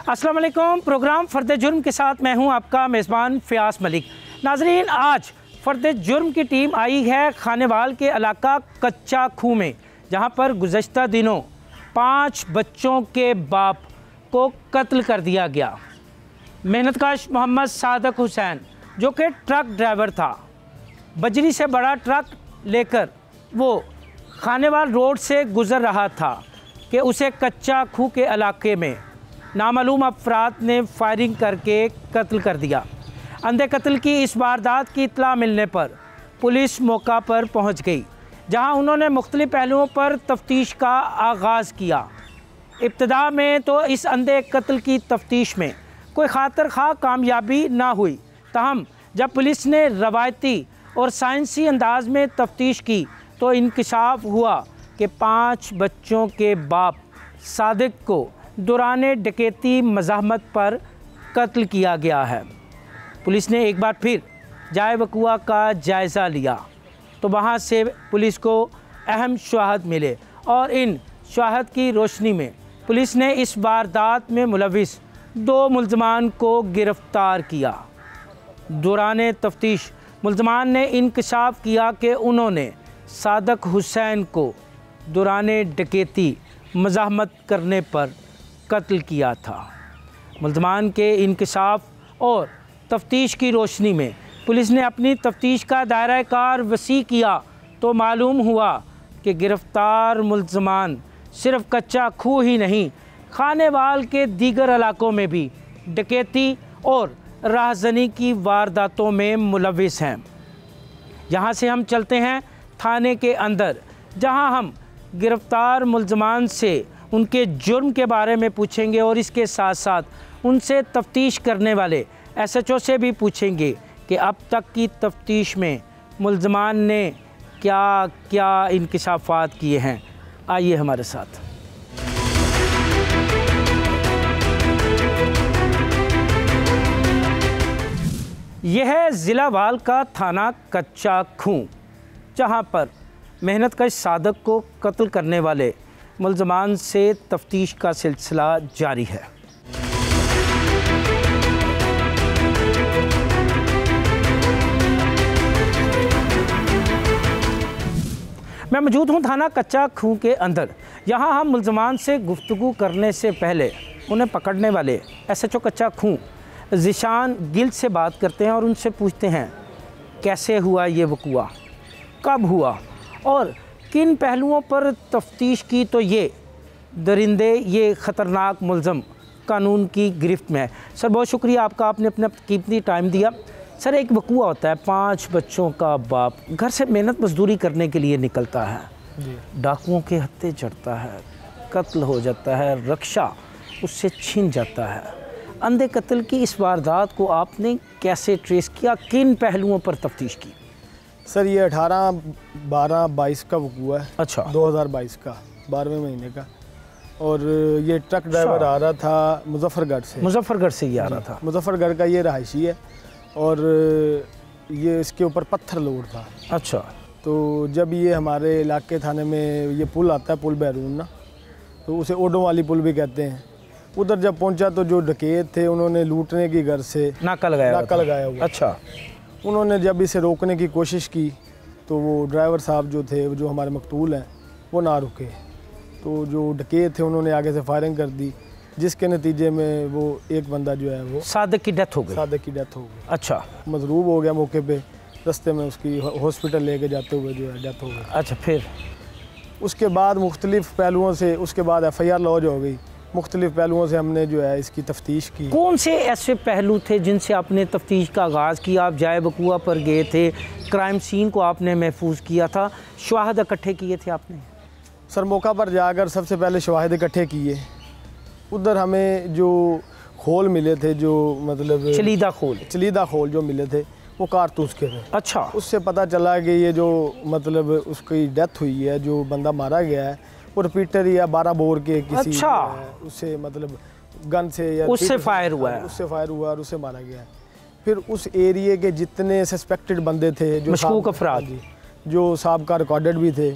अस्सलाम वालेकुम। प्रोग्राम फ़र्द जुर्म के साथ मैं हूं आपका मेज़बान फ़याज़ मलिक। नाज़रीन, आज फ़र्द जुर्म की टीम आई है खानेवाल के इलाका कच्चा खूह में, जहां पर गुज़श्ता दिनों 5 बच्चों के बाप को कत्ल कर दिया गया। मेहनतकश मोहम्मद सादक हुसैन, जो कि ट्रक ड्राइवर था, बजरी से बड़ा ट्रक लेकर वो खानेवाल रोड से गुज़र रहा था कि उसे कच्चा खूह के इलाके में नामालूम अफराद ने फायरिंग करके कत्ल कर दिया। अंधे कत्ल की इस वारदात की इत्तला मिलने पर पुलिस मौका पर पहुंच गई, जहां उन्होंने मुख्तलिफ पहलुओं पर तफ्तीश का आगाज़ किया। इब्तिदा में तो इस अंधे कत्ल की तफ्तीश में कोई खातर खा कामयाबी ना हुई, ताहम जब पुलिस ने रवायती और साइंसी अंदाज में तफ्तीश की तो इंकशाफ हुआ कि 5 बच्चों के बाप सादिक को दौराने डकैती मज़ाहमत पर कत्ल किया गया है। पुलिस ने एक बार फिर जाए वक़ुआ का जायज़ा लिया तो वहाँ से पुलिस को अहम शवाहद मिले और इन शवाहद की रोशनी में पुलिस ने इस वारदात में मुलविस 2 मुल्ज़मान को गिरफ़्तार किया। दौराने तफ्तीश मुल्ज़मान ने इंकशाफ किया कि उन्होंने सादक हुसैन को दौराने डकैती मज़ाहमत करने पर कत्ल किया था। मुल्ज़मान के इंकशाफ और तफ्तीश की रोशनी में पुलिस ने अपनी तफ्तीश का दायरा कार वसी किया तो मालूम हुआ कि गिरफ़्तार मुल्ज़मान सिर्फ़ कच्चा खूह ही नहीं, खानेवाल के दीगर इलाकों में भी डकैती और राहज़नी की वारदातों में मुलविस हैं। यहाँ से हम चलते हैं थाने के अंदर, जहाँ हम गिरफ़्तार मुल्ज़मान से उनके जुर्म के बारे में पूछेंगे और इसके साथ साथ उनसे तफ्तीश करने वाले SHO से भी पूछेंगे कि अब तक की तफ्तीश में मुल्ज़मान ने क्या क्या इंकशाफात किए हैं। आइए हमारे साथ। यह है ज़िला वाल का थाना कच्चा खूह, जहाँ पर मेहनतकश सादक को कत्ल करने वाले मुल्ज़मान से तफ्तीश का सिलसिला जारी है। मैं मौजूद हूँ थाना कच्चा खूह के अंदर। यहाँ हम मुल्ज़मान से गुफ्तगू करने से पहले उन्हें पकड़ने वाले SHO कच्चा खूह ज़िशान गिल से बात करते हैं और उनसे पूछते हैं कैसे हुआ ये वक़ुआ, कब हुआ और किन पहलुओं पर तफ्तीश की तो ये दरिंदे, ये ख़तरनाक मुल्ज़म कानून की गिरफ्त में है। सर, बहुत शुक्रिया आपका, आपने अपना कीमती टाइम दिया। सर, एक वक़ुआ होता है, 5 बच्चों का बाप घर से मेहनत मजदूरी करने के लिए निकलता है, डाकुओं के हत्थे चढ़ता है, कत्ल हो जाता है, रक्षा उससे छीन जाता है। अंधे कत्ल की इस वारदात को आपने कैसे ट्रेस किया, किन पहलुओं पर तफ्तीश की? सर, ये 18/12/22 का वक़ुआ है। अच्छा। 2022 का 12वें महीने का। और ये ट्रक ड्राइवर आ रहा था मुजफ्फरगढ़ से ही आ रहा था। मुजफ्फरगढ़ का ये रहायशी है और ये इसके ऊपर पत्थर लोड था। अच्छा। तो जब ये हमारे इलाके थाने में ये पुल आता है, पुल बैरून ना, तो उसे ओडों वाली पुल भी कहते हैं, उधर जब पहुंचा तो जो डकैत थे उन्होंने लूटने की घर से नाका लगाया हुआ। अच्छा। उन्होंने जब इसे रोकने की कोशिश की तो वो ड्राइवर साहब जो थे, जो हमारे मकतूल हैं, वो ना रुके। तो जो डकैत थे उन्होंने आगे से फायरिंग कर दी, जिसके नतीजे में वो एक बंदा जो है वो सादक की डेथ हो गई। अच्छा। मजरूब हो गया मौके पे, रास्ते में उसकी हॉस्पिटल लेके जाते हुए जो है डेथ हो गई। अच्छा। फिर उसके बाद मुख्तलिफ पहलुओं से उसके बाद FIR लॉज हो गई। मुख्तलिफ पहलुओं से हमने जो है इसकी तफ्तीश की। कौन से ऐसे पहलू थे जिनसे आपने तफ्तीश का आगाज़ किया? आप जाए वक़ुआ पर गए थे, क्राइम सीन को आपने महफूज किया था, शवाहद इकट्ठे किए थे आपने? सर, मौका पर जाकर सबसे पहले शवाहद इकट्ठे किए। उधर हमें जो खोल मिले थे, जो मतलब चलीदा खोल जो मिले थे, वो कारतूस के थे। अच्छा। उससे पता चला कि ये जो मतलब उसकी डेथ हुई है, जो बंदा मारा गया है, वो रिपीटर या 12 बोर के किसी उससे मतलब गन से या उससे फायर हुआ और उससे मारा गया है। फिर उस एरिए के जितने सस्पेक्टेड बंदे थे, जो मशकूक अफराद, जो साहब का रिकॉर्डेड भी थे,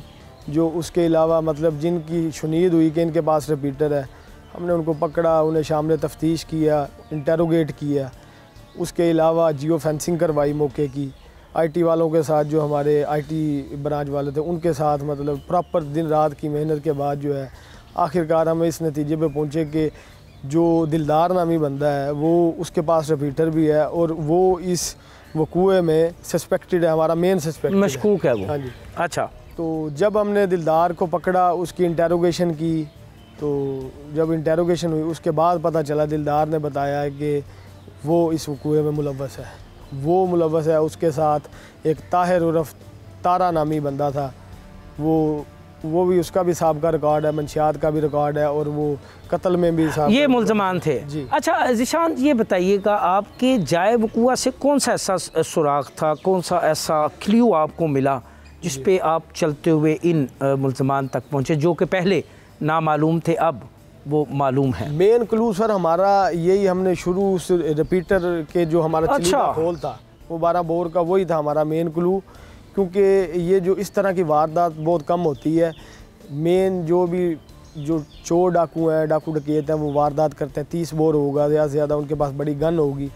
जो उसके अलावा मतलब जिनकी शुनीद हुई कि इनके पास रिपीटर है, हमने उनको पकड़ा, उन्हें सामने तफ्तीश किया, इंटेरोगेट किया। उसके अलावा जियो फेंसिंग करवाई मौके की। आईटी वालों के साथ, जो हमारे आईटी ब्रांच वाले थे, उनके साथ मतलब प्रॉपर दिन रात की मेहनत के बाद जो है आखिरकार हम इस नतीजे पे पहुँचे कि जो दिलदार नामी बंदा है वो उसके पास रिपीटर भी है और वो इस वकूए में सस्पेक्टेड है, हमारा मेन सस्पेक्ट मशकूक है वो। हाँ जी। अच्छा, तो जब हमने दिलदार को पकड़ा, उसकी इंटेरोगेशन की, तो जब इंटेरोगेशन हुई उसके बाद पता चला, दिलदार ने बताया कि वो इस वकूए में मुलव्वस है। वो मुलव्वस है, उसके साथ एक ताहिर उर्फ तारा नामी बंदा था, वो भी, उसका भी साहब का रिकॉर्ड है, मंशियात का भी रिकॉर्ड है और वो कत्ल में भी साहब ये मुल्ज़मान थे जी। अच्छा ज़ीशान, ये बताइएगा आपके जाए वक़ूआ से कौन सा ऐसा सुराग था, कौन सा ऐसा क्ल्यू आपको मिला जिस पे आप चलते हुए इन मुल्ज़मान तक पहुँचे, जो कि पहले नामालूम थे अब वो मालूम है? मेन क्लू सर हमारा यही, हमने शुरू उस रिपीटर के जो हमारा अच्छा। होल था वो 12 बोर का, वही था हमारा मेन क्लू। क्योंकि ये जो इस तरह की वारदात बहुत कम होती है, मेन जो चोर डाकू हैं, डाकू डकैत हैं, वो वारदात करते हैं 30 बोर होगा ज़्यादा से ज़्यादा, उनके पास बड़ी गन होगी।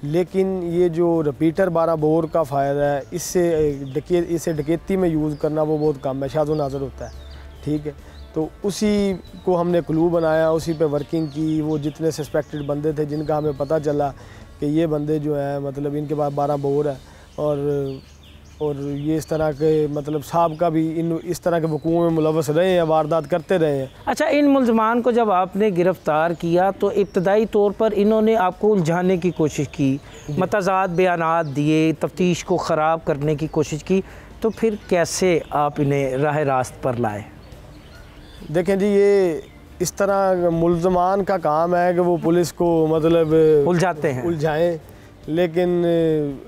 लेकिन ये जो रिपीटर 12 बोर का फायर है, इसे डकैती में यूज़ करना वो बहुत कम है, शाज़ो नाज़र होता है। ठीक है, तो उसी को हमने क्लू बनाया, उसी पे वर्किंग की। वो जितने सस्पेक्टेड बंदे थे जिनका हमें पता चला कि ये बंदे जो हैं मतलब इनके पास 12 बोर है और ये इस तरह के मतलब साहब का भी इस तरह के वकूओं में मुलव्वस रहे हैं, वारदात करते रहे हैं। अच्छा, इन मुल्ज़मान को जब आपने गिरफ़्तार किया तो इब्तदाई तौर पर इन्होंने आपको उलझाने की कोशिश की, मतज़ाद बयानात दिए, तफ्तीश को ख़राब करने की कोशिश की, तो फिर कैसे आप इन्हें राह रास्त पर लाए? देखें जी, ये इस तरह मुल्ज़मान का काम है कि वो पुलिस को मतलब उलझाते हैं, उलझाएँ, लेकिन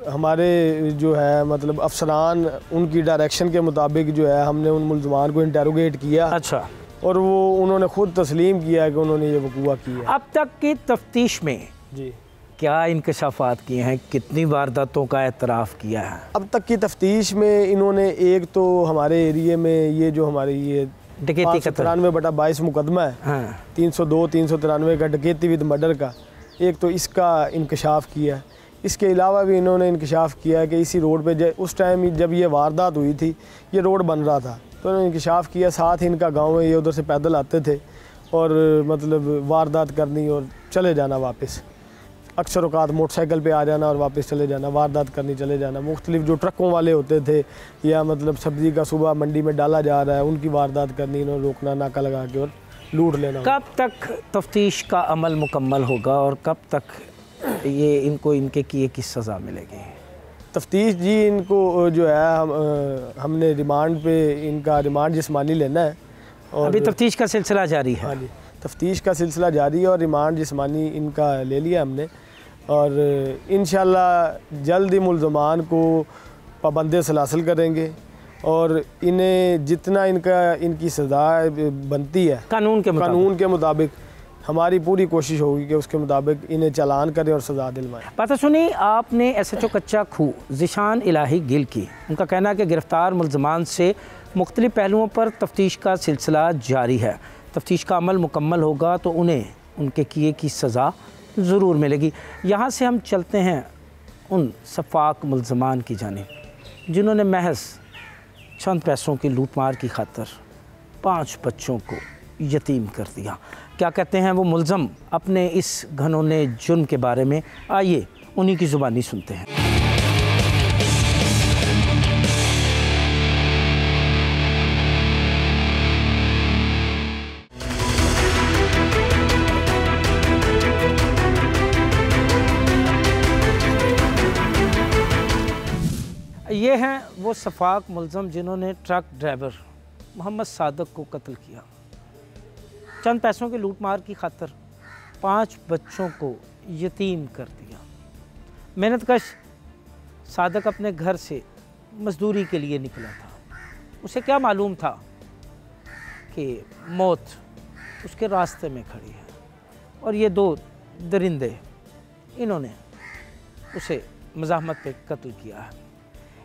हमारे जो है मतलब अफसरान, उनकी डायरेक्शन के मुताबिक जो है हमने उन मुल्ज़मान को इंटेरोगेट किया। अच्छा, और वो उन्होंने ख़ुद तस्लीम किया है कि उन्होंने ये वकूआ किया। अब तक की तफ्तीश में जी क्या इंकशाफात किए हैं, कितनी वारदातों का एतराफ़ किया है? अब तक की तफ्तीश में इन्होंने एक तो हमारे एरिए में ये जो हमारी ये डकैती का 93/22 मुकदमा है, हाँ। 302 393 का डकैती विद मर्डर का, एक तो इसका इंकशाफ किया है। इसके अलावा भी इन्होंने इंकशाफ किया है कि इसी रोड पे उस टाइम जब ये वारदात हुई थी ये रोड बन रहा था, तो इन्होंने इंकशाफ किया। साथ ही इनका गांव है, ये उधर से पैदल आते थे और मतलब वारदात करनी और चले जाना वापस। अक्सर औकात मोटरसाइकिल पे आ जाना और वापस चले जाना, वारदात करनी चले जाना। मुख्तलिफ जो ट्रकों वाले होते थे या मतलब सब्ज़ी का सुबह मंडी में डाला जा रहा है, उनकी वारदात करनी, इन्होंने रोकना, नाका लगा के और लूट लेना। कब तक तफ्तीश का अमल मुकम्मल होगा और कब तक ये इनको इनके किए की सज़ा मिलेगी? तफ्तीश जी, इनको जो है हमने रिमांड पे, इनका रिमांड जिस्मानी लेना है और अभी तफ्तीश का सिलसिला जारी है? हाँ जी, तफ्तीश का सिलसिला जारी है और रिमांड जिस्मानी इनका ले लिया हमने। और इंशाल्लाह जल्द ही मुल्ज़मान को पाबंद सलासल करेंगे और इन्हें जितना इनकी सज़ा बनती है कानून के मुताबिक हमारी पूरी कोशिश होगी कि उसके मुताबिक इन्हें चालान करें और सज़ा दिलवाएं। पता सुनी आपने SHO कच्चा खूह ज़ीशान इलाही गिल की, उनका कहना है कि गिरफ़्तार मुल्ज़मान से मुख्तलिफ़ पहलुओं पर तफ्तीश का सिलसिला जारी है। तफ्तीश का अमल मुकम्मल होगा तो उन्हें उनके किए की सज़ा ज़रूर मिलेगी। यहाँ से हम चलते हैं उन सफ़ाक मुल्ज़मान की जानिब जिन्होंने महज चंद पैसों की लूटमार की खातर 5 बच्चों को यतीम कर दिया। क्या कहते हैं वो मुल्ज़म अपने इस घिनौने जुर्म के बारे में? आइए उन्हीं की ज़ुबानी सुनते हैं। ये हैं वो सफ़ाक मुल्ज़म जिन्होंने ट्रक ड्राइवर मोहम्मद सादक को कत्ल किया। चंद पैसों की लूटमार की खातर 5 बच्चों को यतीम कर दिया। मेहनतकश सादक अपने घर से मज़दूरी के लिए निकला था। उसे क्या मालूम था कि मौत उसके रास्ते में खड़ी है और ये 2 दरिंदे इन्होंने उसे मज़ाहमत पे कत्ल किया है।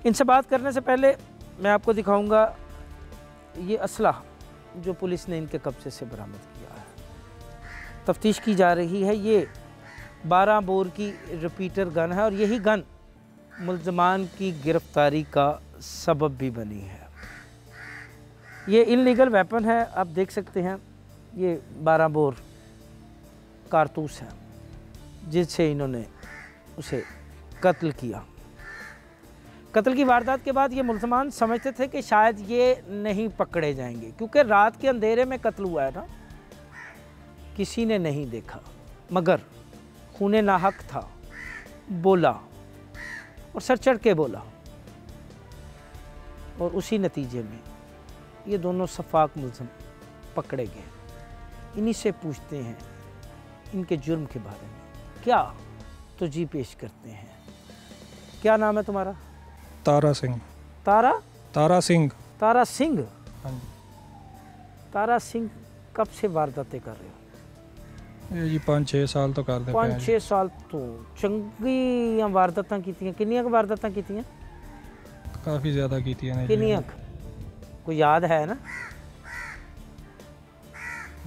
इनसे बात करने से पहले मैं आपको दिखाऊंगा ये असला जो पुलिस ने इनके कब्ज़े से बरामद किया है। तफ्तीश की जा रही है। ये 12 बोर की रिपीटर गन है और यही गन मुल्ज़मान की गिरफ्तारी का सबब भी बनी है। ये इनलीगल वेपन है, आप देख सकते हैं। ये 12 बोर कारतूस है जिससे इन्होंने उसे कत्ल किया। कत्ल की वारदात के बाद ये मुल्ज़मान समझते थे कि शायद ये नहीं पकड़े जाएंगे, क्योंकि रात के अंधेरे में कत्ल हुआ है ना, किसी ने नहीं देखा, मगर खूने नाहक था, बोला और सर चढ़ के बोला, और उसी नतीजे में ये दोनों सफाक मुल्ज़म पकड़े गए। इन्हीं से पूछते हैं इनके जुर्म के बारे में, क्या तो जी पेश करते हैं। क्या नाम है तुम्हारा? तारा सिंह। तारा? तारा सिंह। तारा सिंह। हाँ जी। तारा सिंह कब से वारदातें कर रहे हो? ये जी 5-6 साल तो कर दे 5-6 साल तो चंगी वारदातां कीतियां। किन्नियां वारदातां कीतियां? काफ़ी ज़्यादा कीतियां ने। किन्नियां कोई याद है ना?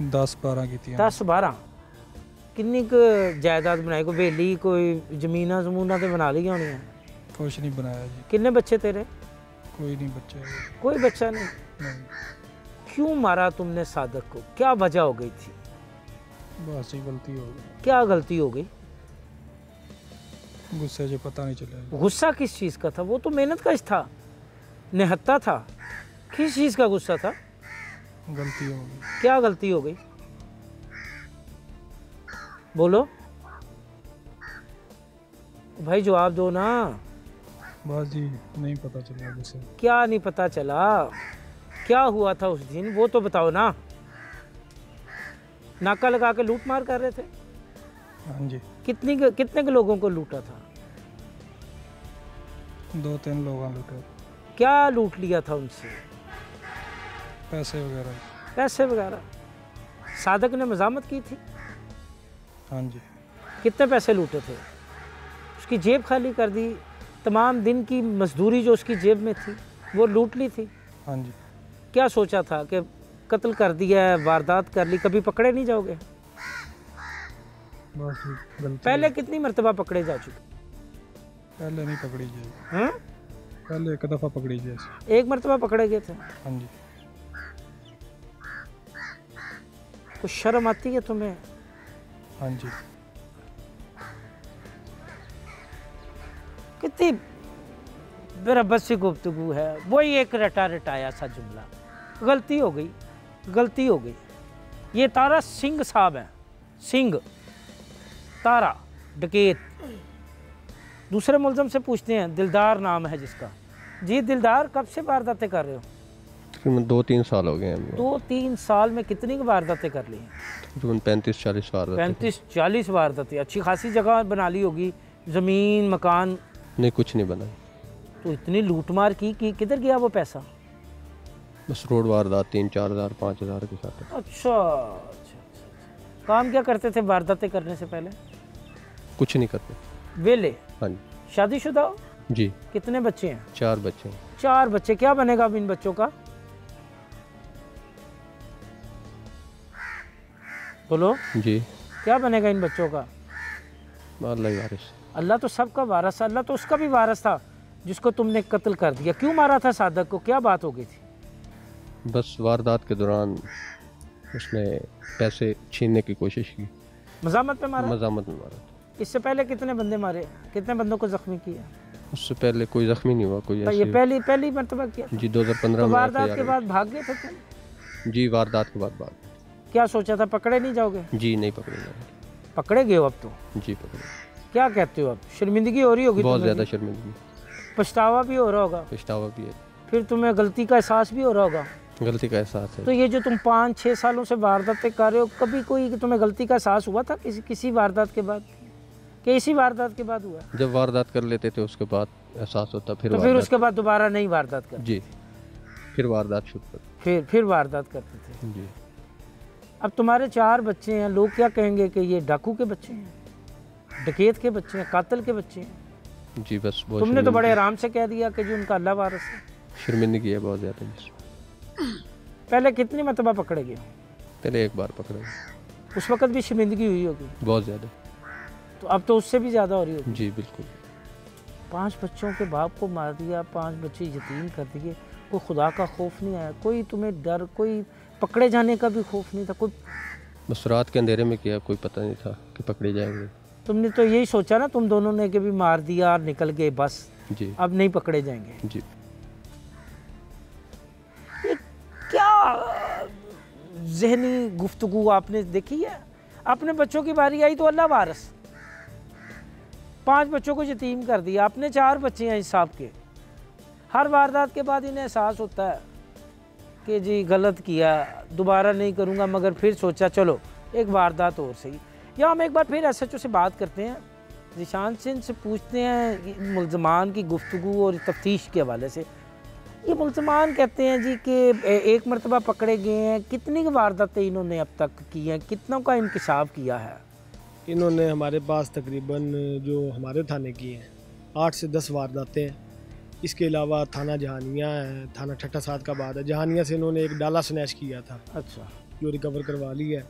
10-12 कीतियां। 10-12। किन्नी क जायदाद बनाई? कोई बेली, कोई जमीना जमूना तो बना ली होनी है? कुछ नहीं बनाया जी। कितने बच्चे तेरे? कोई नहीं बच्चा। कोई बच्चा नहीं। क्यों मारा तुमने सादक को? क्या वजह हो गई थी? बस ही गलती हो गई। क्या गलती हो गई? गुस्से से पता नहीं चला। गुस्सा किस चीज़ का था? वो तो मेहनत का था, निहत्ता था। किस चीज़ का गुस्सा था? गलती हो गई। क्या गलती हो गई? बोलो भाई, जवाब दो ना। बस जी नहीं पता चला गुस्से। क्या नहीं पता चला? क्या हुआ था उस दिन वो तो बताओ ना। नाका लगा के लूट मार कर रहे थे? हाँ जी। कितने के लोगों को लूटा था? 2-3 लोग लूटे। क्या लूट लिया था उनसे? पैसे वगैरह। पैसे वगैरह। सादक ने मजामत की थी? हाँ जी। कितने पैसे लूटे थे? उसकी जेब खाली कर दी? तमाम दिन की मजदूरी जो उसकी जेब में थी वो लूट ली थी? हाँ जी। क्या सोचा था कि कत्ल कर दिया है, वारदात कर ली, कभी पकड़े नहीं जाओगे? बस गलती। पहले कितनी मर्तबा पकड़े जा चुके? पहले नहीं पकड़ी जाए। हाँ? पहले एक दफ़ा पकड़ी जाए। एक मर्तबा पकड़े गए थे? हाँ जी। कुछ शर्म आती है तुम्हें? हाँ जी। कितनी बराबर सी गुफ्तगू है। वही एक रटा रटाया सा जुमला। गलती हो गई, गलती हो गई। ये तारा सिंह साहब हैं। सिंह तारा डकैत। दूसरे मुल्ज़म से पूछते हैं, दिलदार नाम है जिसका। जी दिलदार, कब से वारदातें कर रहे हो? तकरीबन 2-3 साल हो गए हैं। 2-3 साल में कितनी वारदातें कर ली हैं? तकरीबन 35-40 वारदातें। 35-40 वारदातें। अच्छी खासी जगह बना ली होगी, ज़मीन मकान? नहीं, कुछ नहीं बना। तो इतनी लूटमार की किधर गया वो पैसा? बस रोड वारदात 3-4 हज़ार 5 हज़ार के साथ। अच्छा। काम क्या करते थे वारदातें करने से पहले? कुछ नहीं करते। वेले? हाँ जी। शादीशुदा हो? जी। कितने बच्चे हैं? 4 बच्चे हैं। 4 बच्चे। क्या बनेगा अब इन बच्चों का? बोलो जी। क्या बनेगा इन बच्चों का? अल्लाह ही वारिस। अल्लाह तो सबका वारिस। अल्लाह तो उसका भी वारिस था जिसको तुमने कत्ल कर दिया। क्यों मारा था सादक को? क्या बात हो गई थी? बस वारदात के दौरान उसने पैसे छीनने की कोशिश की। मजामत पे मारा? मजामत में मारा। इससे पहले कितने बंदे मारे? कितने बंदों को जख्मी किया? उससे पहले कोई जख्मी नहीं हुआ। कोई तो ये पहली मरतबा किया? जी 2015 तो में। वारदात के बाद भाग गए थे तुम? जी वारदात के बाद क्या सोचा था? पकड़े नहीं जाओगे? जी नहीं पकड़ेंगे। पकड़े गए हो अब तो? जी पकड़े। क्या कहते हो? अब शर्मिंदगी हो रही होगी? बहुत ज़्यादा शर्मिंदगी। पछतावा भी हो रहा होगा? पछतावा भी है। फिर तुम्हें गलती का एहसास भी हो रहा होगा? गलती का एहसास है। तो ये जो तुम 5-6 सालों से वारदातें कर रहे हो, कभी कोई तुम्हें गलती का एहसास हुआ था किसी वारदात के बाद? कि इसी वारदात के बाद हुआ? जब वारदात कर लेते थे उसके बाद एहसास होता। फिर उसके बाद दोबारा नहीं वारदात करते? जी। फिर वारदात शुरू करते। फिर वारदात करते थे? जी। अब तुम्हारे 4 बच्चे हैं, लोग क्या कहेंगे कि ये डाकू के बच्चे हैं, डकैत के बच्चे हैं, कातिल के बच्चे हैं? जी बस बहुत। तुमने तो बड़े आराम से कह दिया कि जो उनका अल्लाह वारिस है। शर्मिंदगी है बहुत ज़्यादा। पहले कितनी मरतबा पकड़े गए? पहले एक बार पकड़े। उस वक्त भी शर्मिंदगी हुई होगी? बहुत ज़्यादा। तो अब तो उससे भी ज़्यादा हो रही होगी। जी बिल्कुल। 5 बच्चों के बाप को मार दिया, 5 बच्चे यतीम कर दिए, कोई खुदा का खौफ नहीं आया? कोई तुम्हें डर, कोई पकड़े जाने का भी खौफ नहीं था? कोई बस रात के अंधेरे में किया, कोई पता नहीं था कि पकड़े जाएंगे। तुमने तो यही सोचा ना तुम दोनों ने कि भी मार दिया और निकल गए बस, जी अब नहीं पकड़े जाएंगे। जी। ये क्या जहनी गुफ्तगू आपने देखी है? अपने बच्चों की बारी आई तो अल्लाह वारस, 5 बच्चों को यतीम कर दिया। आपने 4 बच्चे हैं इंसाफ के। हर वारदात के बाद इन्हें एहसास होता है कि जी गलत किया, दोबारा नहीं करूँगा, मगर फिर सोचा चलो एक वारदात और सही। या हम एक बार फिर SHO से बात करते हैं, ज़ीशान से इनसे पूछते हैं मुल्ज़मान की गुफ्तगू और तफ्तीश के हवाले से। ये मुल्ज़मान कहते हैं जी कि एक मरतबा पकड़े गए हैं, कितनी वारदातें इन्होंने अब तक की हैं, कितनों का इंकशाफ किया है? इन्होंने हमारे पास तकरीबन जो हमारे थाने की हैं 8 से 10 वारदातें हैं। इसके अलावा थाना जहानिया है, थाना ठट्टा साद का बाद है। जहानिया से इन्होंने एक डाला स्नैच किया था, अच्छा, जो रिकवर करवा ली है।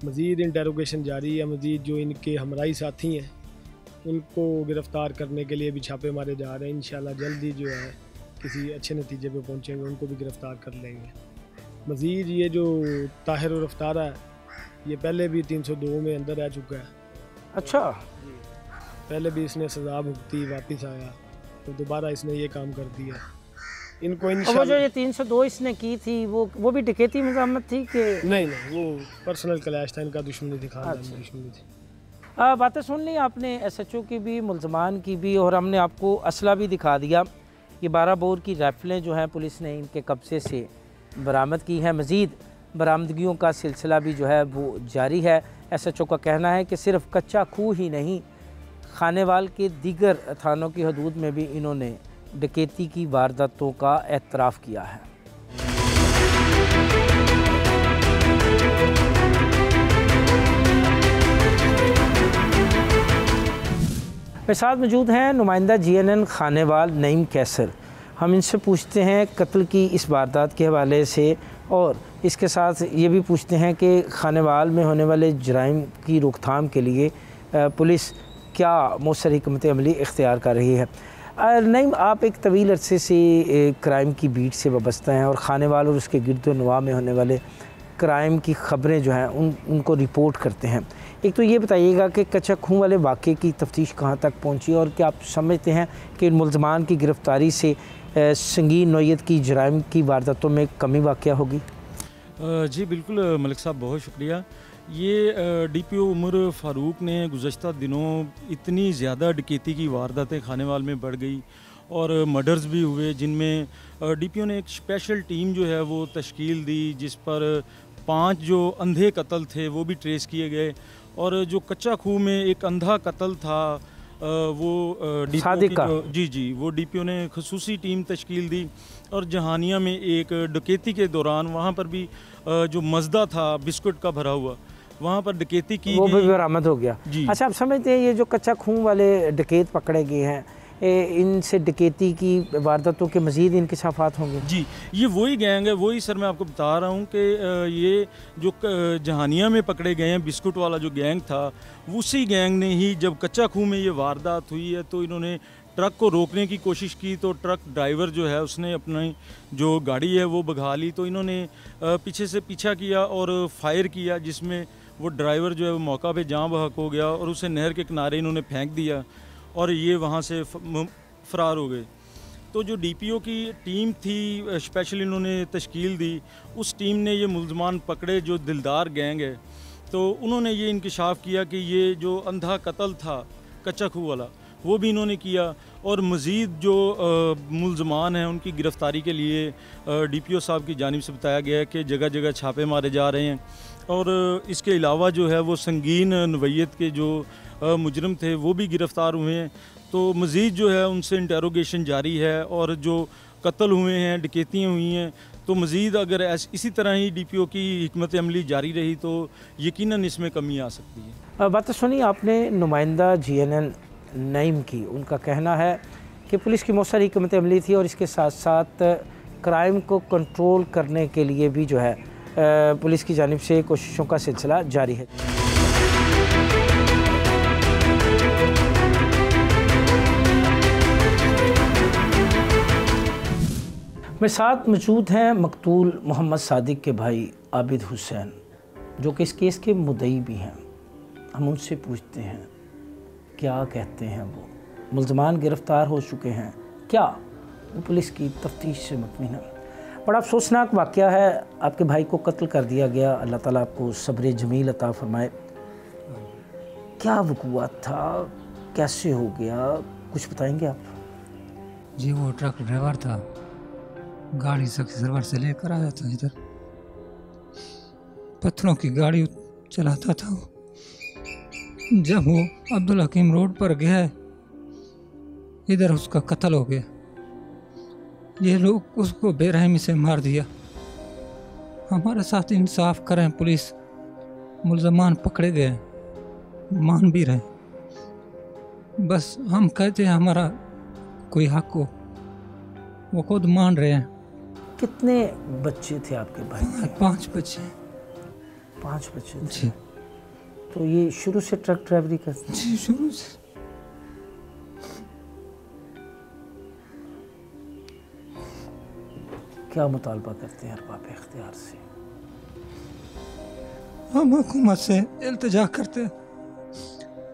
मज़ीद इंटेरोगेशन जारी है। मज़ीद जो इनके हमराई साथी हैं उनको गिरफ़्तार करने के लिए भी छापे मारे जा रहे हैं। इंशाल्लाह जल्दी जो है किसी अच्छे नतीजे पे पहुंचेंगे, उनको भी गिरफ़्तार कर लेंगे। मज़ीद ये जो ताहिर और रफ्तारा है, ये पहले भी 302 में अंदर रह चुका है। अच्छा, पहले भी इसने सज़ा भुगती, वापस आया तो दोबारा इसने ये काम कर दिया। इनको और वो जो इंशाल्लाह ये 302 इसने की थी वो भी डकैती मज़ामत थी कि नहीं, वो पर्सनल क्लैश था, इनका दुश्मनी थी, खानदानी दुश्मनी थी। बातें सुन ली आपने SHO की भी, मुल्ज़मान की भी, और हमने आपको असला भी दिखा दिया। ये 12 बोर की राइफलें जो हैं पुलिस ने इनके कब्ज़े से बरामद की हैं। मज़ीद बरामदगियों का सिलसिला भी जो है वो जारी है। SHO का कहना है कि सिर्फ कच्चा खूह ही नहीं, खानेवाल के दीगर थानों की हदूद में भी इन्होंने डकैती की वारदातों का एतराफ़ किया है। मेरे साथ मौजूद हैं नुमाइंदा GNN खानेवाल नईम कैसर। हम इनसे पूछते हैं कत्ल की इस वारदात के हवाले से, और इसके साथ ये भी पूछते हैं कि खानेवाल में होने वाले जराइम की रोकथाम के लिए पुलिस क्या मौसर हिकमत अमली इख्तियार कर रही है। नईम, आप एक तवील अरसे से क्राइम की बीट से वाबस्ता हैं और खानेवाल और उसके गिरदोनवा में होने वाले क्राइम की ख़बरें जो हैं उनको रिपोर्ट करते हैं। एक तो ये बताइएगा कि कच्चा खूह वाले वाक़े की तफ्तीश कहाँ तक पहुँची, और क्या आप समझते हैं कि इन मुल्ज़मान की गिरफ़्तारी से संगीन नौयत की जराइम की वारदातों में कमी वाक़या होगी? जी बिल्कुल मलिक साहब, बहुत शुक्रिया। ये DPO उमर फ़ारूक ने गुज़श्ता दिनों इतनी ज़्यादा डकैती की वारदातें खानेवाल में बढ़ गई और मर्डर्स भी हुए, जिनमें DPO ने एक स्पेशल टीम जो है वो तश्कील दी, जिस पर 5 जो अंधे कत्ल थे वो भी ट्रेस किए गए। और जो कच्चा खूह में एक अंधा कत्ल था वो DPO की वो DPO ने खसूसी टीम तश्कील दी। और जहानिया में एक डकैती के दौरान वहाँ पर भी जो मज़दा था बिस्कुट का भरा हुआ, वहाँ पर डकैती की, वो भी बरामद हो गया जी। अच्छा, आप समझते हैं ये जो कच्चा खूह वाले डकैत पकड़े गए हैं, इनसे डकैती की वारदातों के मज़ीद इंकशाफात होंगे? जी, ये वही गैंग है, वही सर मैं आपको बता रहा हूँ कि ये जो जहानिया में पकड़े गए हैं बिस्कुट वाला जो गैंग था, उसी गैंग ने ही जब कच्चा खूह में ये वारदात हुई है तो इन्होंने ट्रक को रोकने की कोशिश की, तो ट्रक ड्राइवर जो है उसने अपनी जो गाड़ी है वो भगा ली, तो इन्होंने पीछे से पीछा किया और फायर किया, जिसमें वो ड्राइवर जो है वो मौका पे जाँ बहक हो गया और उसे नहर के किनारे इन्होंने फेंक दिया और ये वहाँ से फ़रार हो गए। तो जो DPO की टीम थी स्पेशल इन्होंने तश्कील दी, उस टीम ने ये मुल्ज़मान पकड़े जो दिलदार गैंग है, तो उन्होंने ये इंकशाफ किया कि ये जो अंधा कत्ल था कच्चा खूह वाला वो भी इन्होंने किया। और मज़ीद जो मुल्ज़मान हैं उनकी गिरफ़्तारी के लिए DPO साहब की जानिब से बताया गया है कि जगह जगह छापे मारे जा रहे हैं। और इसके अलावा जो है वो संगीन नवैयत के जो मुजरम थे वो भी गिरफ़्तार हुए हैं। तो मज़ीद जो है उनसे इंटेरोगेशन जारी है, और जो कत्ल हुए हैं, डकैतियाँ हुई हैं, तो मज़ीद अगर इसी तरह ही DPO की हिकमत अमली जारी रही तो यकीनन इसमें कमी आ सकती है। बात सुनी आपने नुमाइंदा GNN नईम की, उनका कहना है कि पुलिस की मौसर हिकमत अमली थी और इसके साथ साथ क्राइम को कंट्रोल करने के लिए भी जो है पुलिस की जानिब से कोशिशों का सिलसिला जारी है। मेरे साथ मौजूद हैं मकतूल मोहम्मद सादिक के भाई आबिद हुसैन, जो कि इस केस के मुद्दई भी हैं। हम उनसे पूछते हैं क्या कहते हैं वो। मुल्ज़मान गिरफ़्तार हो चुके हैं, क्या वो पुलिस की तफ्तीश से मुतमिन है? बड़ा अफसोसनाक वाक़या है, आपके भाई को कत्ल कर दिया गया। अल्लाह ताला आपको सब्र जमील अता फ़रमाए। क्या वक़ूअत था, कैसे हो गया, कुछ बताएंगे आप? जी वो ट्रक ड्राइवर था, गाड़ी सरवर से लेकर आया था, इधर पत्थरों की गाड़ी चलाता था। जब वो अब्दुल हकीम रोड पर गया, इधर उसका कत्ल हो गया। ये लोग उसको बेरहमी से मार दिया। हमारे साथ इंसाफ करें पुलिस, मुल्ज़मान पकड़े गए, मान भी रहे, बस हम कहते हैं हमारा कोई हक हो, वो खुद मान रहे हैं। कितने बच्चे थे आपके भाई? 5 बच्चे। 5 बच्चे थे। जी। तो ये शुरू से ट्रक ड्राइवरी करते? जी शुरू से। क्या मुतालबा करते हैं अरबाब इख्तियार से? हम हुकूमत से इल्तिजा करते हैं